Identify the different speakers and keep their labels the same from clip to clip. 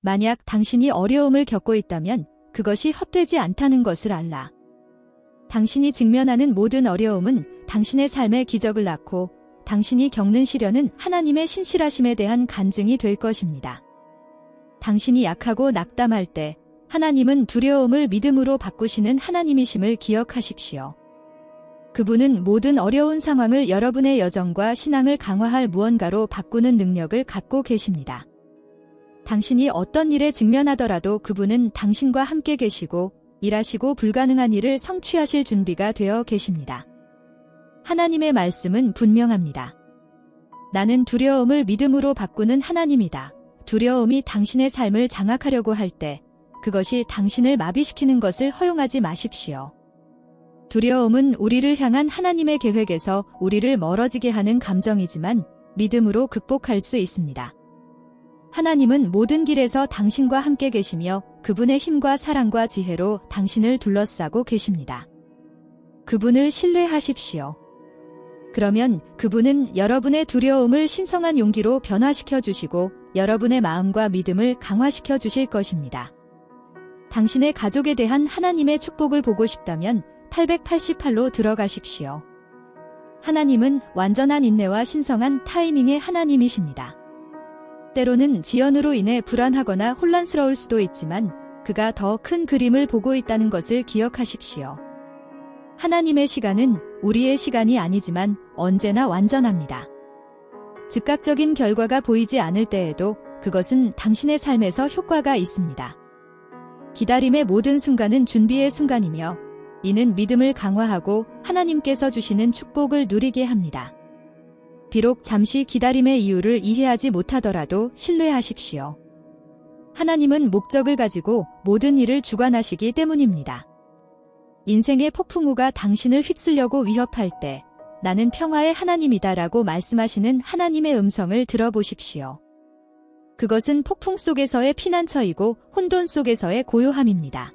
Speaker 1: 만약 당신이 어려움을 겪고 있다면 그것이 헛되지 않다는 것을 알라. 당신이 직면하는 모든 어려움은 당신의 삶의 기적을 낳고 당신이 겪는 시련은 하나님의 신실하심에 대한 간증이 될 것입니다. 당신이 약하고 낙담할 때 하나님은 두려움을 믿음으로 바꾸시는 하나님이심을 기억하십시오. 그분은 모든 어려운 상황을 여러분의 여정과 신앙을 강화할 무언가로 바꾸는 능력을 갖고 계십니다. 당신이 어떤 일에 직면하더라도 그분은 당신과 함께 계시고 일하시고 불가능한 일을 성취하실 준비가 되어 계십니다. 하나님의 말씀은 분명합니다. 나는 두려움을 믿음으로 바꾸는 하나님이다. 두려움이 당신의 삶을 장악하려고 할 때 그것이 당신을 마비시키는 것을 허용하지 마십시오. 두려움은 우리를 향한 하나님의 계획에서 우리를 멀어지게 하는 감정이지만 믿음으로 극복할 수 있습니다. 하나님은 모든 길에서 당신과 함께 계시며 그분의 힘과 사랑과 지혜로 당신을 둘러싸고 계십니다. 그분을 신뢰하십시오. 그러면 그분은 여러분의 두려움을 신성한 용기로 변화시켜 주시고 여러분의 마음과 믿음을 강화시켜 주실 것입니다. 당신의 가족에 대한 하나님의 축복을 보고 싶다면 888로 들어가십시오. 하나님은 완전한 인내와 신성한 타이밍의 하나님이십니다. 때로는 지연으로 인해 불안하거나 혼란스러울 수도 있지만 그가 더 큰 그림을 보고 있다는 것을 기억하십시오. 하나님의 시간은 우리의 시간이 아니지만 언제나 완전합니다. 즉각적인 결과가 보이지 않을 때에도 그것은 당신의 삶에서 효과가 있습니다. 기다림의 모든 순간은 준비의 순간이며 이는 믿음을 강화하고 하나님께서 주시는 축복을 누리게 합니다. 비록 잠시 기다림의 이유를 이해하지 못하더라도 신뢰하십시오. 하나님은 목적을 가지고 모든 일을 주관하시기 때문입니다. 인생의 폭풍우가 당신을 휩쓸려고 위협할 때 나는 평화의 하나님이다라고 말씀하시는 하나님의 음성을 들어보십시오. 그것은 폭풍 속에서의 피난처이고 혼돈 속에서의 고요함입니다.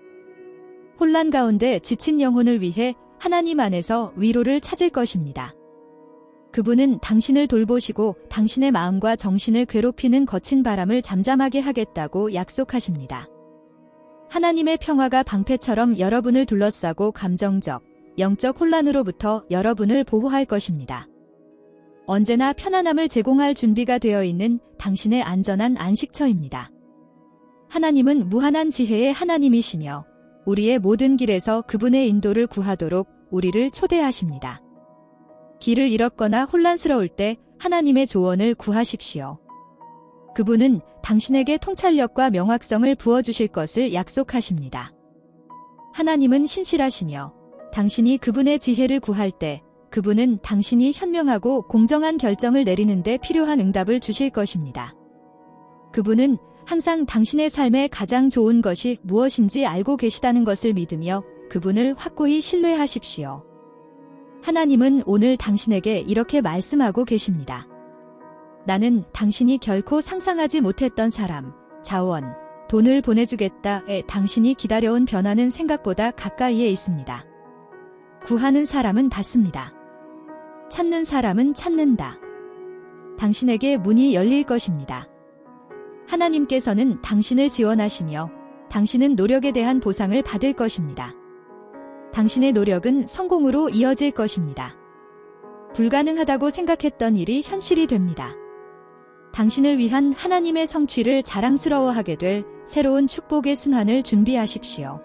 Speaker 1: 혼란 가운데 지친 영혼을 위해 하나님 안에서 위로를 찾을 것입니다. 그분은 당신을 돌보시고 당신의 마음과 정신을 괴롭히는 거친 바람을 잠잠하게 하겠다고 약속하십니다. 하나님의 평화가 방패처럼 여러분을 둘러싸고 감정적, 영적 혼란으로부터 여러분을 보호할 것입니다. 언제나 편안함을 제공할 준비가 되어 있는 당신의 안전한 안식처입니다. 하나님은 무한한 지혜의 하나님이시며 우리의 모든 길에서 그분의 인도를 구하도록 우리를 초대하십니다. 길을 잃었거나 혼란스러울 때 하나님의 조언을 구하십시오. 그분은 당신에게 통찰력과 명확성을 부어주실 것을 약속하십니다. 하나님은 신실하시며 당신이 그분의 지혜를 구할 때 그분은 당신이 현명하고 공정한 결정을 내리는 데 필요한 응답을 주실 것입니다. 그분은 항상 당신의 삶에 가장 좋은 것이 무엇인지 알고 계시다는 것을 믿으며 그분을 확고히 신뢰하십시오. 하나님은 오늘 당신에게 이렇게 말씀하고 계십니다. 나는 당신이 결코 상상하지 못했던 사람, 자원, 돈을 보내주겠다에 당신이 기다려온 변화는 생각보다 가까이에 있습니다. 구하는 사람은 받습니다. 찾는 사람은 찾는다. 당신에게 문이 열릴 것입니다. 하나님께서는 당신을 지원하시며 당신은 노력에 대한 보상을 받을 것입니다. 당신의 노력은 성공으로 이어질 것입니다. 불가능하다고 생각했던 일이 현실이 됩니다. 당신을 위한 하나님의 성취를 자랑스러워하게 될 새로운 축복의 순환을 준비하십시오.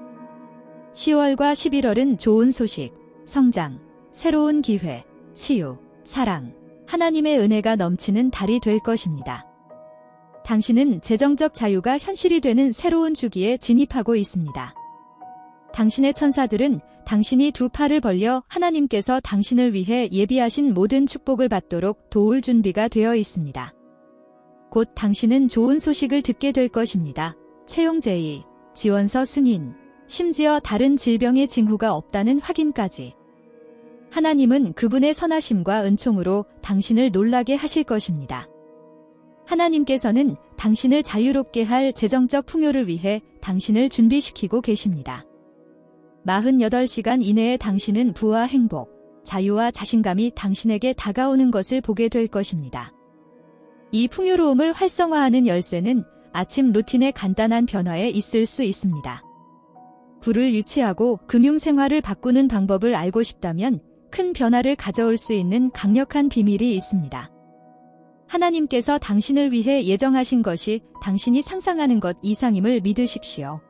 Speaker 1: 10월과 11월은 좋은 소식, 성장, 새로운 기회, 치유, 사랑, 하나님의 은혜가 넘치는 달이 될 것입니다. 당신은 재정적 자유가 현실이 되는 새로운 주기에 진입하고 있습니다. 당신의 천사들은 당신이 두 팔을 벌려 하나님께서 당신을 위해 예비하신 모든 축복을 받도록 도울 준비가 되어 있습니다. 곧 당신은 좋은 소식을 듣게 될 것입니다. 채용 제의, 지원서 승인, 심지어 다른 질병의 징후가 없다는 확인까지. 하나님은 그분의 선하심과 은총으로 당신을 놀라게 하실 것입니다. 하나님께서는 당신을 자유롭게 할 재정적 풍요를 위해 당신을 준비시키고 계십니다. 48시간 이내에 당신은 부와 행복, 자유와 자신감이 당신에게 다가오는 것을 보게 될 것입니다. 이 풍요로움을 활성화하는 열쇠는 아침 루틴의 간단한 변화에 있을 수 있습니다. 부를 유치하고 금융생활을 바꾸는 방법을 알고 싶다면 큰 변화를 가져올 수 있는 강력한 비밀이 있습니다. 하나님께서 당신을 위해 예정하신 것이 당신이 상상하는 것 이상임을 믿으십시오.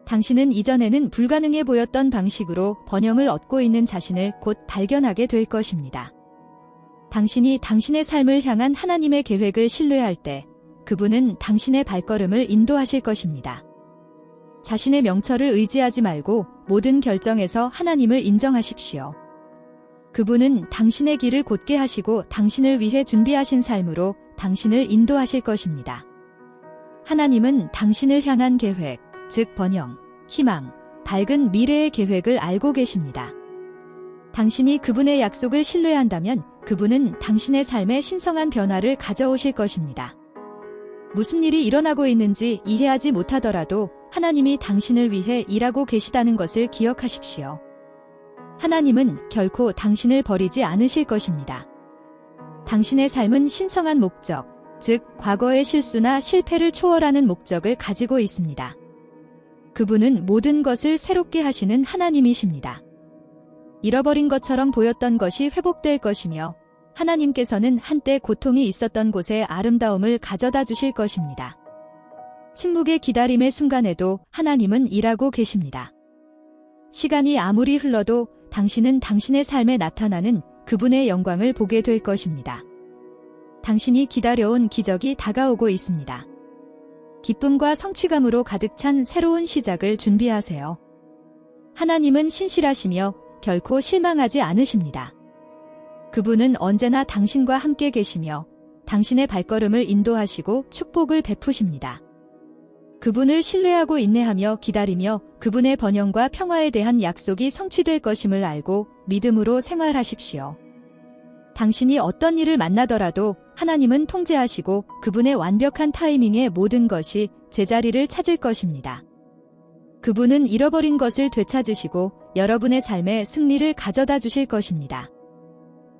Speaker 1: 당신은 이전에는 불가능해 보였던 방식으로 번영을 얻고 있는 자신을 곧 발견하게 될 것입니다. 당신이 당신의 삶을 향한 하나님의 계획을 신뢰할 때 그분은 당신의 발걸음을 인도하실 것입니다. 자신의 명철을 의지하지 말고 모든 결정에서 하나님을 인정하십시오. 그분은 당신의 길을 곧게 하시고 당신을 위해 준비하신 삶으로 당신을 인도하실 것입니다. 하나님은 당신을 향한 계획, 즉 번영, 희망, 밝은 미래의 계획을 알고 계십니다. 당신이 그분의 약속을 신뢰한다면 그분은 당신의 삶에 신성한 변화를 가져오실 것입니다. 무슨 일이 일어나고 있는지 이해하지 못하더라도 하나님이 당신을 위해 일하고 계시다는 것을 기억하십시오. 하나님은 결코 당신을 버리지 않으실 것입니다. 당신의 삶은 신성한 목적, 즉 과거의 실수나 실패를 초월하는 목적을 가지고 있습니다. 그분은 모든 것을 새롭게 하시는 하나님이십니다. 잃어버린 것처럼 보였던 것이 회복될 것이며 하나님께서는 한때 고통이 있었던 곳에 아름다움을 가져다 주실 것입니다. 침묵의 기다림의 순간에도 하나님은 일하고 계십니다. 시간이 아무리 흘러도 당신은 당신의 삶에 나타나는 그분의 영광을 보게 될 것입니다. 당신이 기다려온 기적이 다가오고 있습니다. 기쁨과 성취감으로 가득 찬 새로운 시작을 준비하세요. 하나님은 신실하시며 결코 실망하지 않으십니다. 그분은 언제나 당신과 함께 계시며 당신의 발걸음을 인도하시고 축복을 베푸십니다. 그분을 신뢰하고 인내하며 기다리며 그분의 번영과 평화에 대한 약속이 성취될 것임을 알고 믿음으로 생활하십시오. 당신이 어떤 일을 만나더라도 하나님은 통제하시고 그분의 완벽한 타이밍에 모든 것이 제자리를 찾을 것입니다. 그분은 잃어버린 것을 되찾으시고 여러분의 삶에 승리를 가져다 주실 것입니다.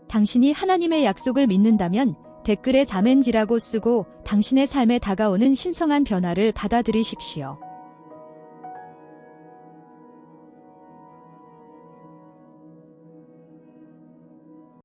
Speaker 1: 당신이 하나님의 약속을 믿는다면 댓글에 자멘지라고 쓰고 당신의 삶에 다가오는 신성한 변화를 받아들이십시오.